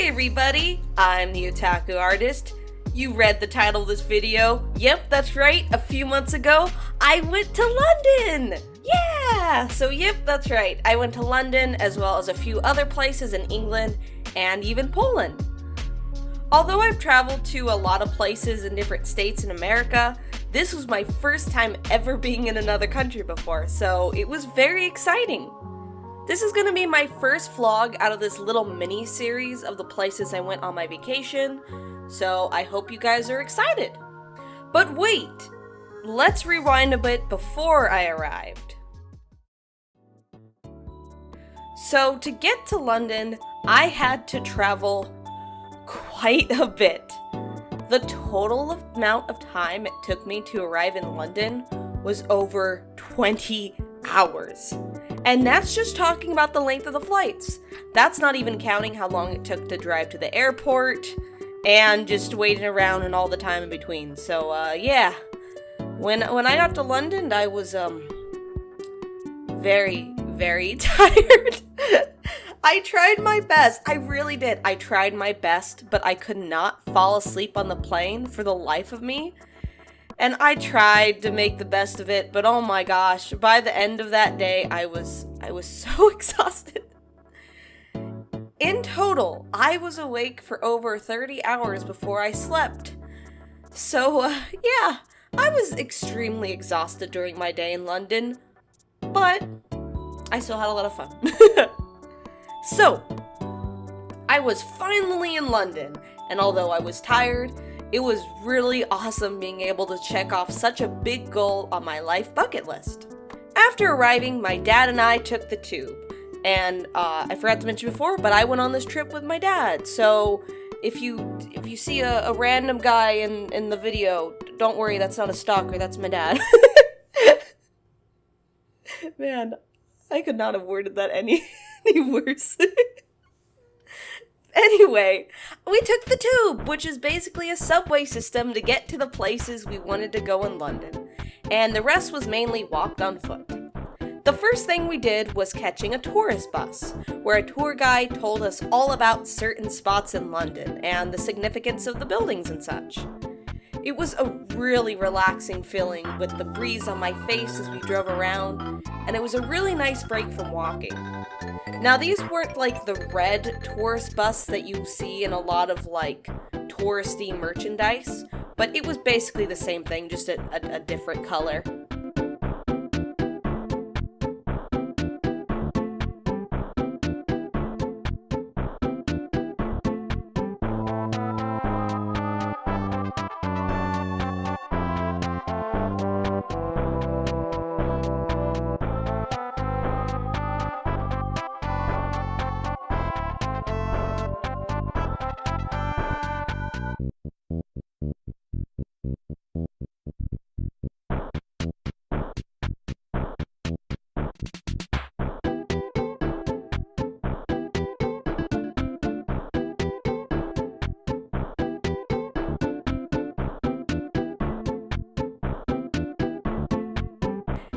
everybody, I'm the Otaku Artist. You read the title of this video. Yep, that's right, a few months ago, I went to London! Yeah! So yep, that's right, I went to London as well as a few other places in England and even Poland. Although I've traveled to a lot of places in different states in America, this was my first time ever being in another country before, so it was very exciting. This is gonna be my first vlog out of this little mini-series of the places I went on my vacation, so I hope you guys are excited. But wait! Let's rewind a bit before I arrived. So to get to London, I had to travel quite a bit. The total amount of time it took me to arrive in London was over 20 hours. And that's just talking about the length of the flights. That's not even counting how long it took to drive to the airport and just waiting around and all the time in between. So yeah, when I got to London, I was very, very tired. I tried my best. I really did. I tried my best, but I could not fall asleep on the plane for the life of me. And I tried to make the best of it, but oh my gosh, by the end of that day, I was so exhausted. In total, I was awake for over 30 hours before I slept. So, yeah, I was extremely exhausted during my day in London, but I still had a lot of fun. So, I was finally in London, and although I was tired, it was really awesome being able to check off such a big goal on my life bucket list. After arriving, my dad and I took the tube. And I forgot to mention before, but I went on this trip with my dad. So if you see a random guy in the video, don't worry, that's not a stalker, that's my dad. Man, I could not have worded that any worse. Anyway, we took the tube, which is basically a subway system to get to the places we wanted to go in London, and the rest was mainly walked on foot. The first thing we did was catching a tourist bus, where a tour guide told us all about certain spots in London and the significance of the buildings and such. It was a really relaxing feeling with the breeze on my face as we drove around, and it was a really nice break from walking. Now, these weren't like the red tourist bus that you see in a lot of like touristy merchandise, but it was basically the same thing, just a different color.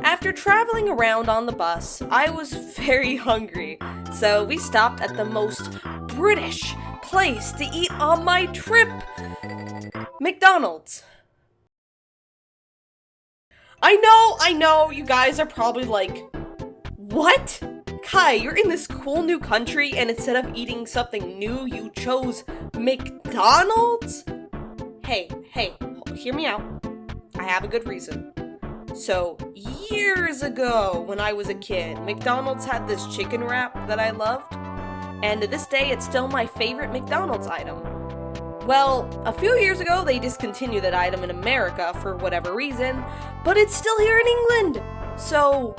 After traveling around on the bus, I was very hungry, so we stopped at the most British place to eat on my trip, McDonald's. I know, you guys are probably like, what? Kai, you're in this cool new country and instead of eating something new, you chose McDonald's? Hey, hear me out. I have a good reason. So, years ago, when I was a kid, McDonald's had this chicken wrap that I loved, and to this day, it's still my favorite McDonald's item. Well, a few years ago, they discontinued that item in America for whatever reason, but it's still here in England! So,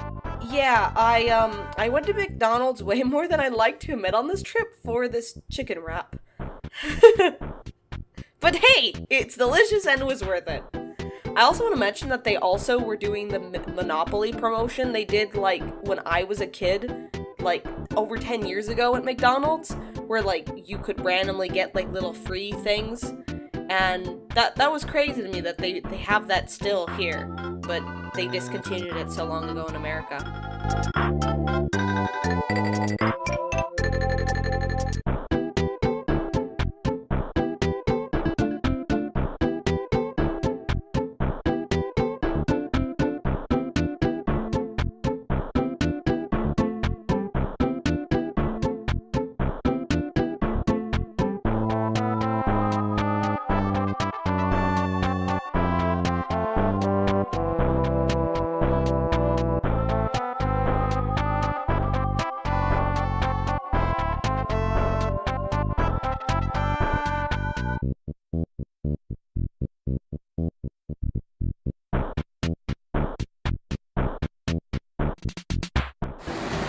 yeah, I went to McDonald's way more than I'd like to admit on this trip for this chicken wrap. But hey, it's delicious and it was worth it. I also want to mention that they also were doing the Monopoly promotion they did, like, when I was a kid, like, over 10 years ago at McDonald's, where, like, you could randomly get, like, little free things, and that was crazy to me that they have that still here, but they discontinued it so long ago in America.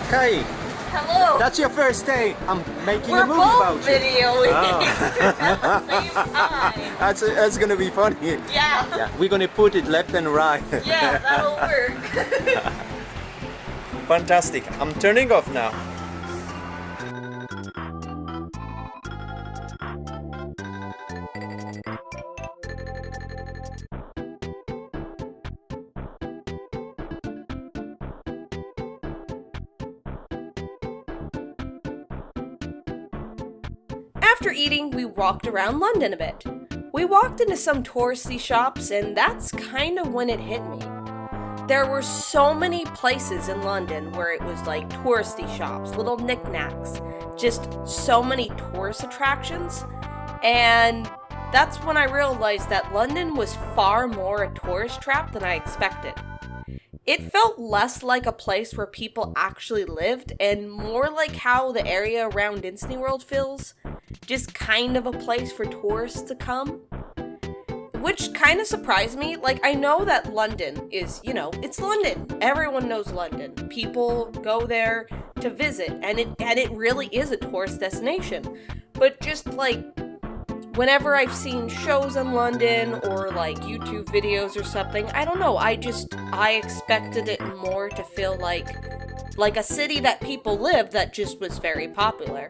Hey, Hello. that's your first day. I'm making We're a movie both about you. videoing Oh. at the same time. That's gonna be funny. Yeah. Yeah, we're gonna put it left and right. Yeah, that'll work. Fantastic. I'm turning off now. After eating, we walked around London a bit. We walked into some touristy shops, and that's kind of when it hit me. There were so many places in London where it was like touristy shops, little knickknacks, just so many tourist attractions. And that's when I realized that London was far more a tourist trap than I expected. It felt less like a place where people actually lived and more like how the area around Disney World feels. Just kind of a place for tourists to come. Which kind of surprised me. Like, I know that London is, it's London. Everyone knows London. People go there to visit, and it really is a tourist destination. But just like whenever I've seen shows in London or like YouTube videos or something, I don't know, I expected it more to feel like a city that people live that just was very popular.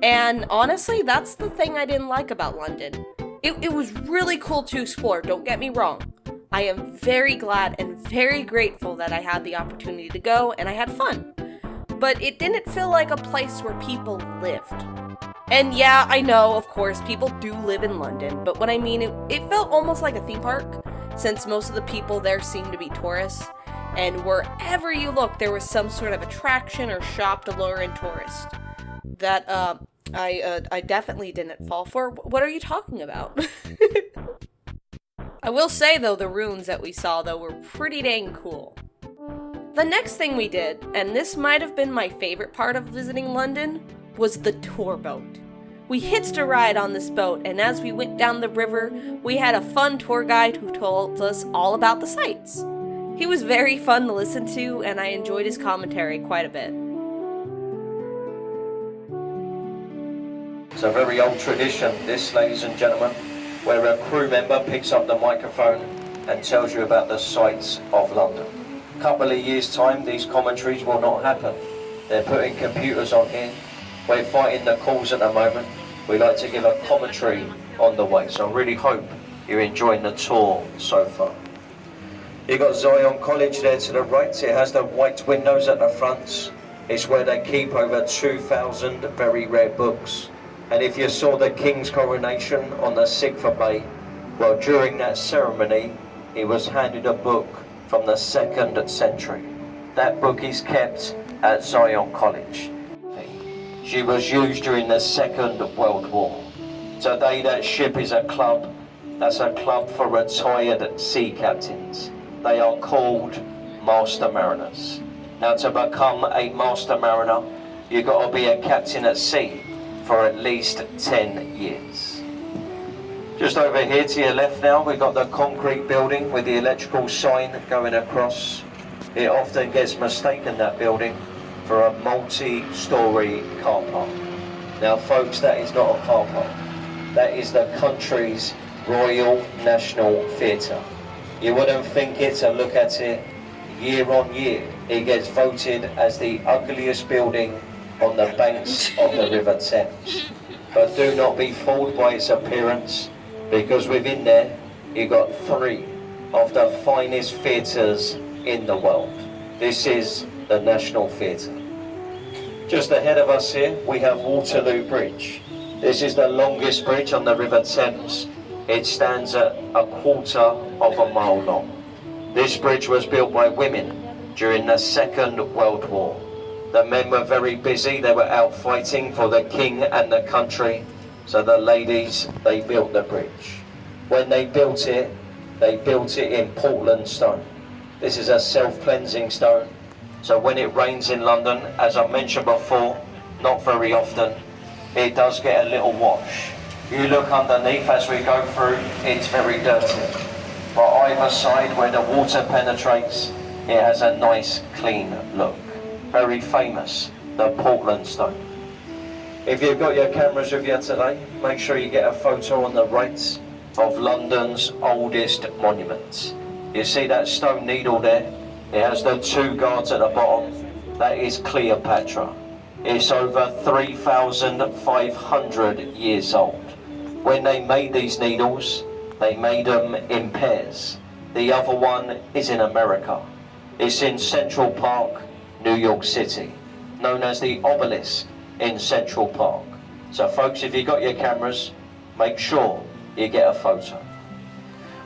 And honestly, that's the thing I didn't like about London. It was really cool to explore, don't get me wrong. I am very glad and very grateful that I had the opportunity to go and I had fun. But it didn't feel like a place where people lived. And yeah, I know, of course, people do live in London, but what I mean, it felt almost like a theme park, since most of the people there seem to be tourists, and wherever you look, there was some sort of attraction or shop to lure in tourists. That, I definitely didn't fall for. What are you talking about? I will say, though, the ruins that we saw, though, were pretty dang cool. The next thing we did, and this might have been my favorite part of visiting London, was the tour boat. We hitched a ride on this boat, and as we went down the river, we had a fun tour guide who told us all about the sights. He was very fun to listen to, and I enjoyed his commentary quite a bit. It's a very old tradition, this, ladies and gentlemen, where a crew member picks up the microphone and tells you about the sights of London. A couple of years' time, these commentaries will not happen. They're putting computers on here. We're fighting the calls at the moment. We like to give a commentary on the way, so I really hope you're enjoying the tour so far. You've got Zion College there to the right. It has the white windows at the front. It's where they keep over 2,000 very rare books. And if you saw the King's coronation on the 6th of May, well, during that ceremony, he was handed a book from the 2nd century. That book is kept at Zion College. She was used during the Second World War. Today that ship is a club. That's a club for retired sea captains. They are called Master Mariners. Now, to become a Master Mariner, you've got to be a captain at sea for at least 10 years. Just over here to your left now, we've got the concrete building with the electrical sign going across. It often gets mistaken, that building, for a multi-storey car park. Now folks, that is not a car park. That is the country's Royal National Theatre. You wouldn't think it to look at it. Year on year, it gets voted as the ugliest building on the banks of the River Thames. But do not be fooled by its appearance, because within there, you've got 3 of the finest theatres in the world. This is the National Theatre. Just ahead of us here, we have Waterloo Bridge. This is the longest bridge on the River Thames. It stands at 1/4 of a mile long. This bridge was built by women during the Second World War. The men were very busy, they were out fighting for the king and the country, so the ladies, they built the bridge. When they built it in Portland stone. This is a self-cleansing stone, so when it rains in London, as I mentioned before, not very often, it does get a little wash. You look underneath as we go through, it's very dirty. But either side where the water penetrates, it has a nice clean look. very famous, the Portland stone. If you've got your cameras with you today, make sure you get a photo on the right of London's oldest monuments. You see that stone needle there? It has the two guards at the bottom. That is Cleopatra. It's over 3,500 years old. When they made these needles, they made them in pairs. The other one is in America. It's in Central Park, New York City, known as the obelisk in Central Park. So folks, if you got your cameras, make sure you get a photo.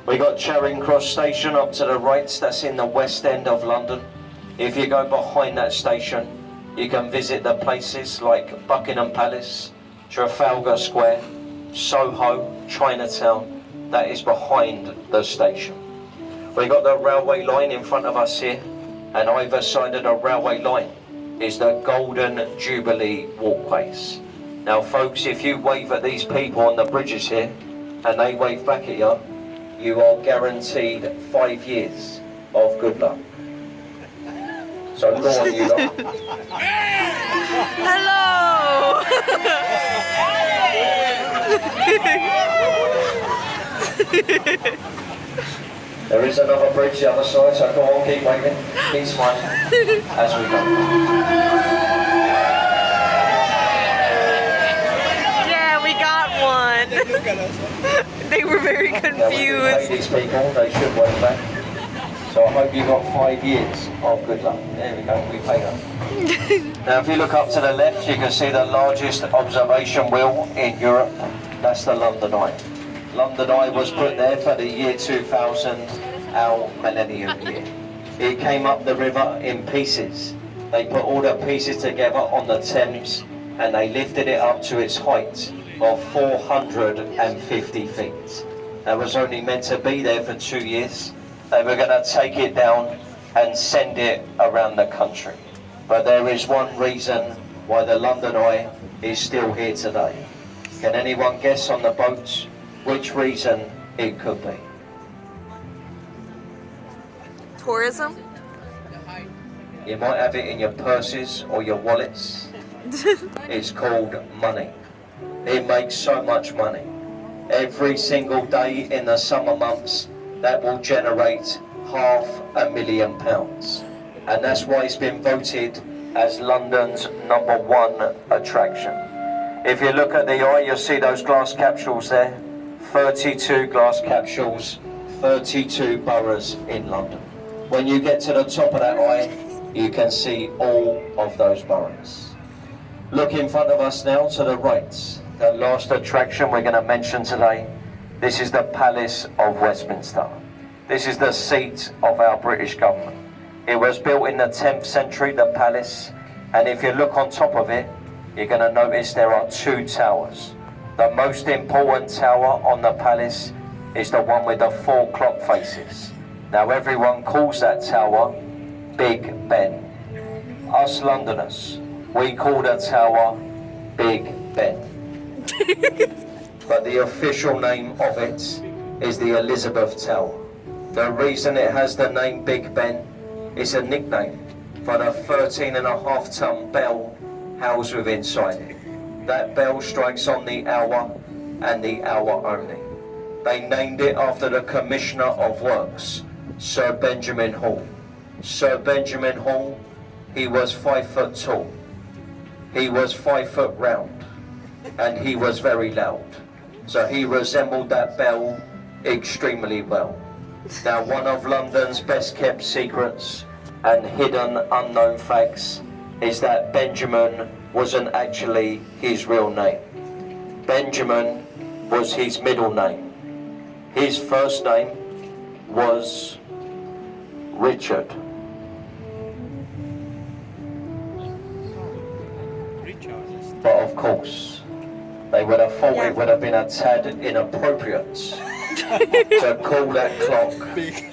We got Charing Cross Station up to the right, that's in the West End of London. If you go behind that station, you can visit the places like Buckingham Palace, Trafalgar Square, Soho, Chinatown. That is behind the station. We got the railway line in front of us here, and either side of the railway line is the Golden Jubilee walkways. Now folks, if you wave at these people on the bridges here, and they wave back at you, you are guaranteed 5 years of good luck. So go on, you lot. Hello! There is another bridge the other side, so go on, keep waving, keep smiling as we go. Yeah, we got one. They were very Now, when we pay confused. these people, they should wave back. So I hope you got 5 years of good luck. There we go, we pay them. Now if you look up to the left, you can see the largest observation wheel in Europe. That's the London Eye. London Eye was put there for the year 2000, our millennium year. It came up the river in pieces. They put all the pieces together on the Thames and they lifted it up to its height of 450 feet. That was only meant to be there for 2 years. They were going to take it down and send it around the country. But there is one reason why the London Eye is still here today. Can anyone guess on the boat which reason it could be? Tourism? You might have it in your purses or your wallets. It's called money. It makes so much money. Every single day in the summer months, that will generate £500,000. And that's why it's been voted as London's #1 attraction. If you look at the eye, you'll see those glass capsules there. 32 glass capsules, 32 boroughs in London. When you get to the top of that eye, you can see all of those boroughs. Look in front of us now to the right. The last attraction we're going to mention today. This is the Palace of Westminster. This is the seat of our British government. It was built in the 10th century, the palace, and if you look on top of it, you're going to notice there are 2 towers. The most important tower on the palace is the one with the 4 clock faces. Now everyone calls that tower Big Ben. Us Londoners, we call the tower Big Ben. But the official name of it is the Elizabeth Tower. The reason it has the name Big Ben is a nickname for the 13.5-ton bell housed within inside it. That bell strikes on the hour and the hour only. They named it after the Commissioner of Works, Sir Benjamin Hall. Sir Benjamin Hall, he was 5 foot tall. He was 5 foot round. And he was very loud. So he resembled that bell extremely well. Now one of London's best kept secrets and hidden unknown facts is that Benjamin wasn't actually his real name. Benjamin was his middle name. His first name was Richard. But of course, they would have thought it would have been a tad inappropriate to call that clock Big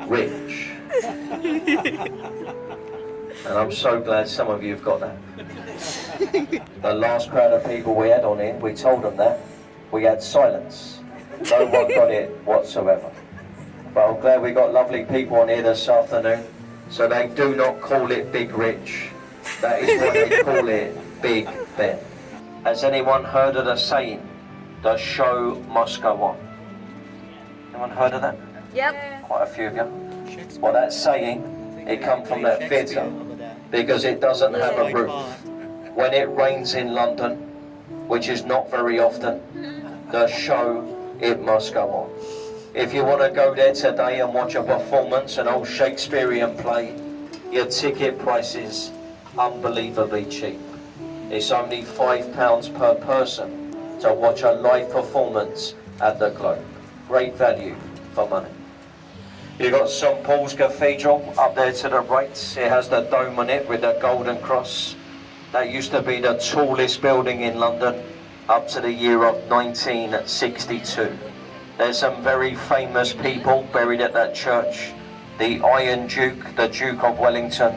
Rich. And I'm so glad some of you have got that. The last crowd of people we had on here, we told them that. We had silence. No one got it whatsoever. But I'm glad we got lovely people on here this afternoon. So they do not call it Big Rich. That is why they call it Big Ben. Has anyone heard of the saying, the show must go on? Anyone heard of that? Yep. Quite a few of you. Well, that saying, it comes from that theatre because it doesn't have a roof. When it rains in London, which is not very often, the show, it must go on. If you want to go there today and watch a performance, an old Shakespearean play, your ticket price is unbelievably cheap. It's only £5 per person to watch a live performance at the Globe. Great value for money. You've got St Paul's Cathedral up there to the right. It has the dome on it with the golden cross. That used to be the tallest building in London up to the year of 1962. There's some very famous people buried at that church. The Iron Duke, the Duke of Wellington,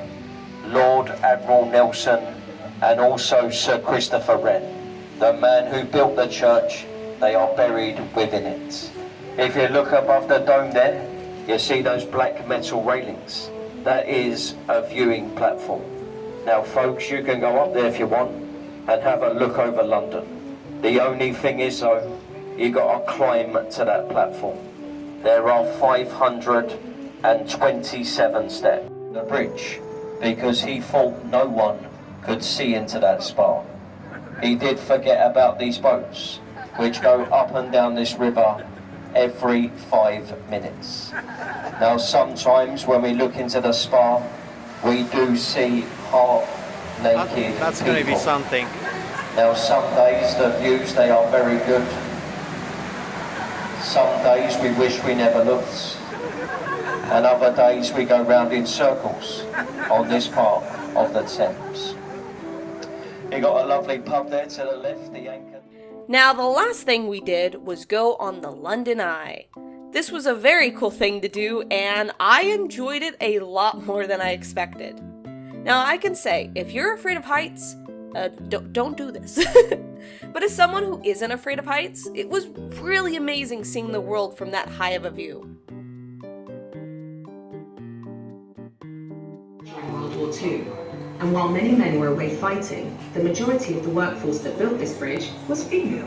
Lord Admiral Nelson, and also Sir Christopher Wren, the man who built the church. They are buried within it. If you look above the dome there, you see those black metal railings. That is a viewing platform. Now folks, you can go up there if you want and have a look over London. The only thing is though, you got to climb to that platform. There are 527 steps. The bridge, because he thought no one could see into that spa. He did forget about these boats, which go up and down this river every 5 minutes. Now sometimes when we look into the spa, we do see half naked That's people. going to be something. Now some days the views, they are very good. Some days we wish we never looked. And other days we go round in circles on this part of the Thames. You got a lovely pub there to the left, the Anchor. Now, the last thing we did was go on the London Eye. This was a very cool thing to do, and I enjoyed it a lot more than I expected. Now, I can say, if you're afraid of heights, don't do this. But as someone who isn't afraid of heights, it was really amazing seeing the world from that high of a view. During World War II, and while many men were away fighting, the majority of the workforce that built this bridge was female.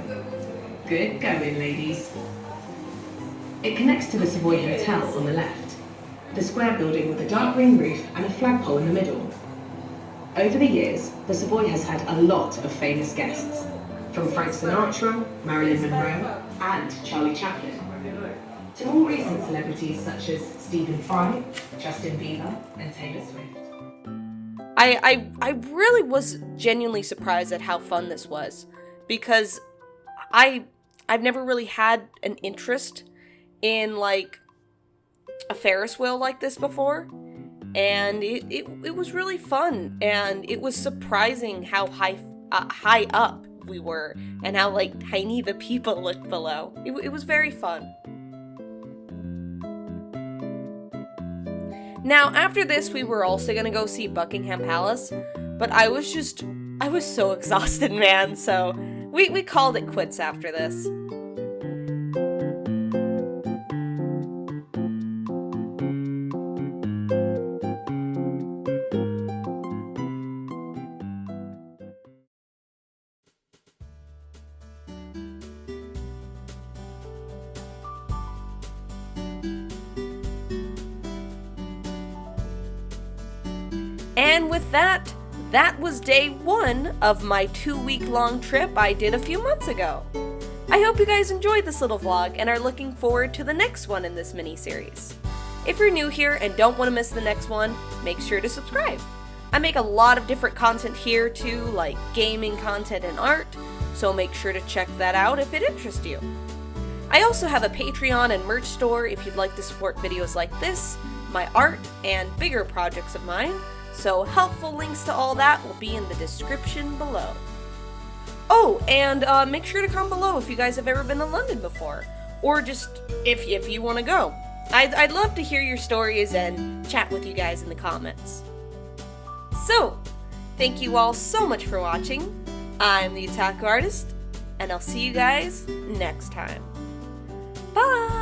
Good going, ladies. It connects to the Savoy Hotel on the left, the square building with a dark green roof and a flagpole in the middle. Over the years, the Savoy has had a lot of famous guests, from Frank Sinatra, Marilyn Monroe, and Charlie Chaplin, to more recent celebrities such as Stephen Fry, Justin Bieber, and Taylor Swift. I really was genuinely surprised at how fun this was, because I've never really had an interest in like a Ferris wheel like this before, and it was really fun, and it was surprising how high up we were and how like tiny the people looked below. It was very fun. Now, after this, we were also gonna go see Buckingham Palace, but I was so exhausted, man, so we called it quits after this. And with that was day 1 of my 2-week-long trip I did a few months ago. I hope you guys enjoyed this little vlog and are looking forward to the next one in this mini-series. If you're new here and don't want to miss the next one, make sure to subscribe. I make a lot of different content here too, like gaming content and art, so make sure to check that out if it interests you. I also have a Patreon and merch store if you'd like to support videos like this, my art, and bigger projects of mine. So helpful links to all that will be in the description below. Oh, and make sure to comment below if you guys have ever been to London before, or just if you want to go. I'd love to hear your stories and chat with you guys in the comments. So, thank you all so much for watching. I'm the Otaku Artist, and I'll see you guys next time. Bye!